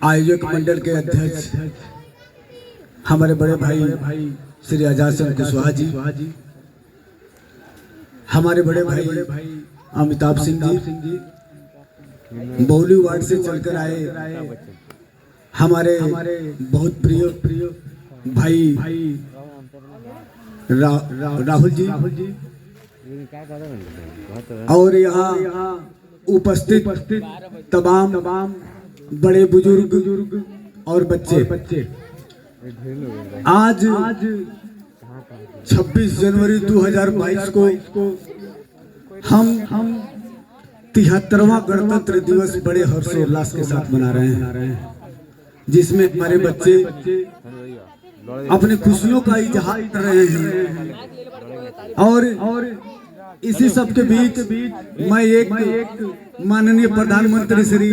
आयोजक मंडल के अध्यक्ष हमारे बड़े भाई श्री आजाद सिंह कुशवाहा जी, हमारे बड़े भाई अमिताभ सिंह जी, बौली वार्ड से चलकर आए हमारे बहुत प्रिय भाई राहुल जी, और यहाँ उपस्थित तमाम बड़े बुजुर्ग और बच्चे। आज 26 जनवरी 2022 को हम 73वां गणतंत्र दिवस बड़े हर्षोल्लास के साथ मना रहे हैं, जिसमें हमारे बच्चे अपनी खुशियों का इजहार कर रहे हैं। और इसी सब के बीच मैं एक माननीय प्रधानमंत्री श्री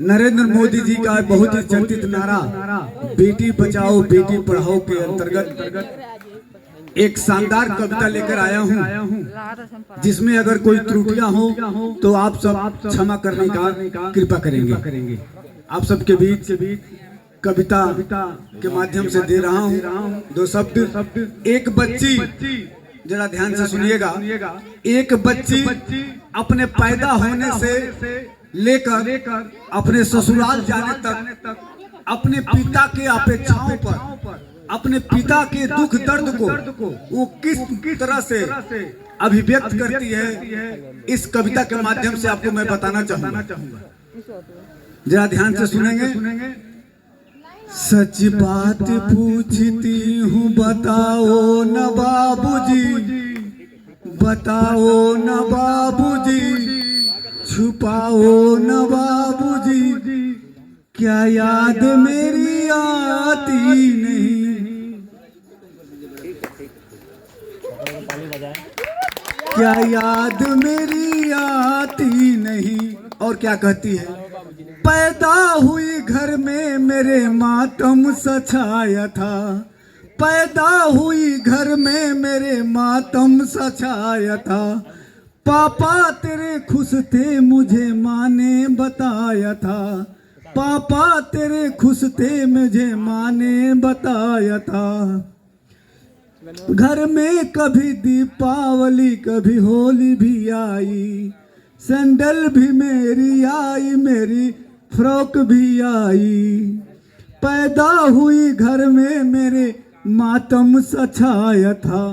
नरेंद्र मोदी जी का बहुत ही चर्चित नारा बेटी बचाओ बेटी पढ़ाओ के अंतर्गत एक शानदार कविता लेकर आया हूं, जिसमें अगर कोई त्रुटियां हो तो आप सब क्षमा करने का कृपा करेंगे। आप सबके बीच कविता के माध्यम से दे रहा हूं दो शब्द। एक बच्ची, जरा ध्यान से सुनिएगा, एक बच्ची अपने पैदा होने से लेकर अपने ससुराल जाने तक अपने पिता के अपेक्षाओं पर, अपने पिता के दुख दर्द को वो किस तरह से अभिव्यक्त करती है, इस कविता के माध्यम से आपको मैं बताना चाहूंगा। जरा ध्यान से सुनेंगे। सच बात पूछती हूँ बताओ न बाबूजी, बताओ न बाबूजी, छुपाओ न बाबूजी, क्या याद मेरी आती नहीं, क्या याद मेरी आती नहीं। और क्या कहती है? पैदा हुई घर में मेरे मातम सछाया था, पैदा हुई घर में मेरे मातम सछाया था, पापा तेरे खुश थे मुझे माँ ने बताया था, पापा तेरे खुश थे मुझे माँ ने बताया था। घर में कभी दीपावली कभी होली भी आई, सैंडल भी मेरी आई, मेरी फ्रॉक भी आई, पैदा हुई घर में मेरे मातम सछाया था,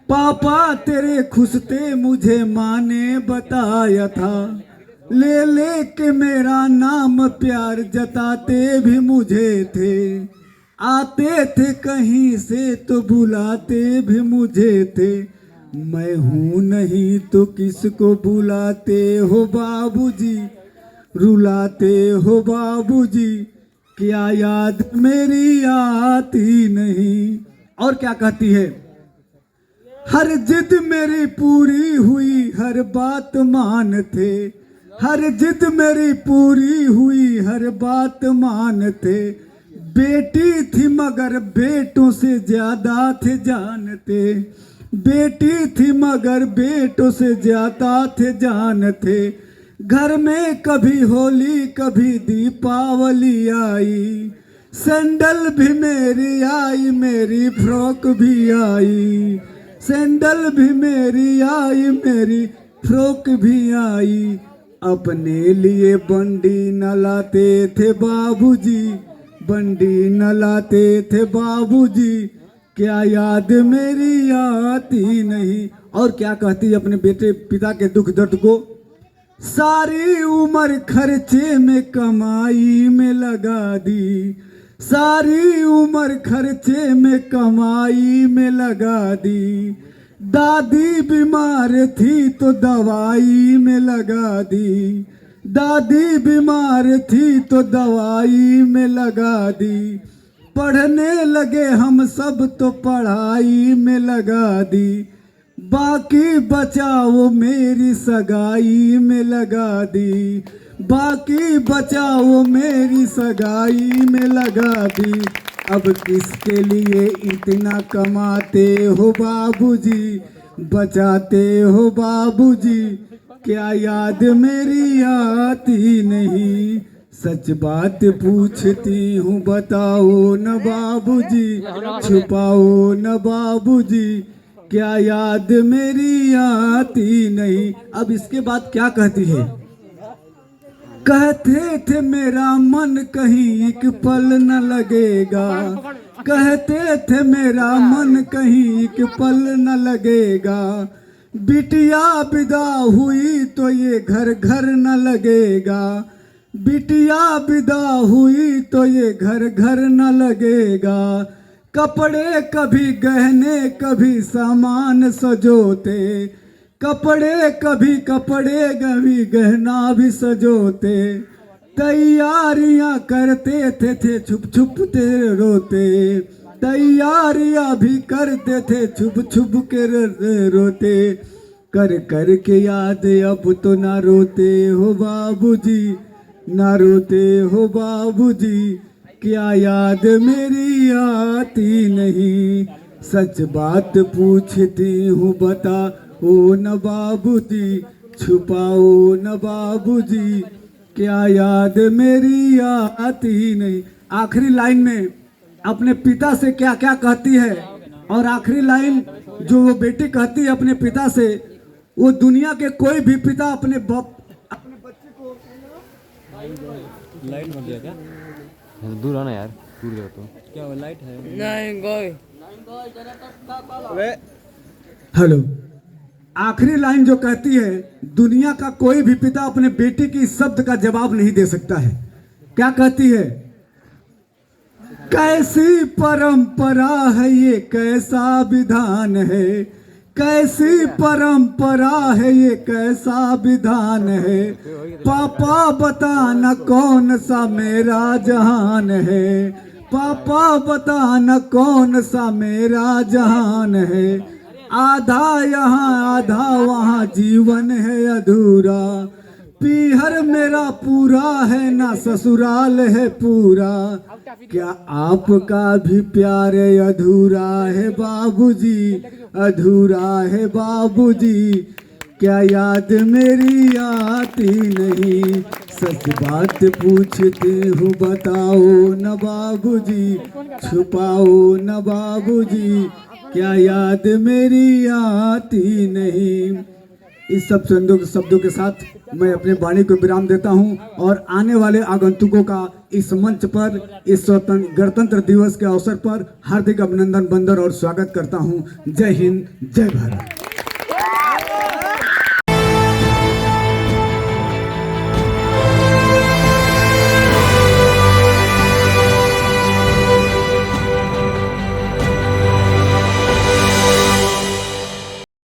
पापा तेरे खुश थे मुझे माँ ने बताया था, ले के मेरा नाम प्यार जताते भी मुझे थे, आते थे कहीं से तो बुलाते भी मुझे थे, मैं हूँ नहीं तो किसको बुलाते हो बाबूजी, रुलाते हो बाबूजी, क्या याद मेरी आती नहीं। और क्या कहती है? हर जिद मेरी पूरी हुई हर बात मान थे, हर जिद मेरी पूरी हुई हर बात मान थे, बेटी थी मगर बेटों से ज्यादा थे जानते, बेटी थी मगर बेटों से ज्यादा थे जानते, घर में कभी होली कभी दीपावली आई, सैंडल भी मेरी आई, मेरी फ्रॉक भी आई, सैंडल भी मेरी आई, मेरी फ्रॉक भी आई, अपने लिए बंडी न लाते थे बाबूजी, बंडी न लाते थे बाबूजी, क्या याद मेरी आती नहीं। और क्या कहती अपने बेटे पिता के दुख दर्द को? सारी उम्र खर्चे में कमाई में लगा दी, सारी उम्र खर्चे में कमाई में लगा दी, दादी बीमार थी तो दवाई में लगा दी, दादी बीमार थी तो दवाई में लगा दी, पढ़ने लगे हम सब तो पढ़ाई में लगा दी, बाकी बचाओ मेरी सगाई में लगा दी, बाकी बचाओ मेरी सगाई में लगा दी। अब किसके लिए इतना कमाते हो बाबूजी, बचाते हो बाबूजी, क्या याद मेरी आती नहीं, सच बात पूछती हूँ बताओ न बाबूजी, छुपाओ न बाबूजी, क्या याद मेरी आती नहीं। अब इसके बाद क्या कहती है, कहते थे मेरा मन कहीं एक पल न लगेगा, कहते थे मेरा मन कहीं एक पल न लगेगा, बिटिया विदा हुई तो ये घर घर न लगेगा, बिटिया विदा हुई तो ये घर घर न लगेगा, कपड़े कभी गहने कभी सामान सजोते, कपड़े कभी गहना भी सजोते, तैयारियां करते थे छुप छुप ते रोते, तैयारियां भी करते थे छुप छुप के रोते, कर कर के याद अब तो ना रोते हो बाबूजी, ना रोते हो बाबूजी, क्या याद मेरी आती नहीं। सच बात पूछती हूँ बता ओ न बाबूजी, छुपाओ न बाबूजी, क्या याद मेरी आती नहीं। आखिरी लाइन में अपने पिता से क्या क्या कहती है, और आखिरी लाइन जो वो बेटी कहती है अपने पिता से, वो दुनिया के कोई भी पिता अपने बच्चे को। लाइट मर गया क्या? दूर आना यार, दूर गया तो क्या हुआ? लाइट है नहीं गई। हेलो, आखिरी लाइन जो कहती है, दुनिया का कोई भी पिता अपने बेटे की इस शब्द का जवाब नहीं दे सकता है। क्या कहती है, कैसी परंपरा है ये, कैसा विधान है, कैसी परंपरा है ये, कैसा विधान है, पापा बताना कौन सा मेरा जहान है, पापा बताना कौन सा मेरा जहान है, आधा यहाँ आधा वहाँ जीवन है अधूरा, पीहर मेरा पूरा है ना ससुराल है पूरा, क्या आपका भी प्यार अधूरा है बाबूजी, अधूरा है बाबूजी, क्या याद मेरी आती नहीं। सच बात पूछती हूँ बताओ न बाबूजी, छुपाओ न बाबूजी, क्या याद मेरी आती नहीं। इस सब शब्दों के साथ मैं अपने वाणी को विराम देता हूं और आने वाले आगंतुकों का इस मंच पर इस गणतंत्र दिवस के अवसर पर हार्दिक अभिनंदन, वंदन और स्वागत करता हूं। जय हिंद, जय भारत।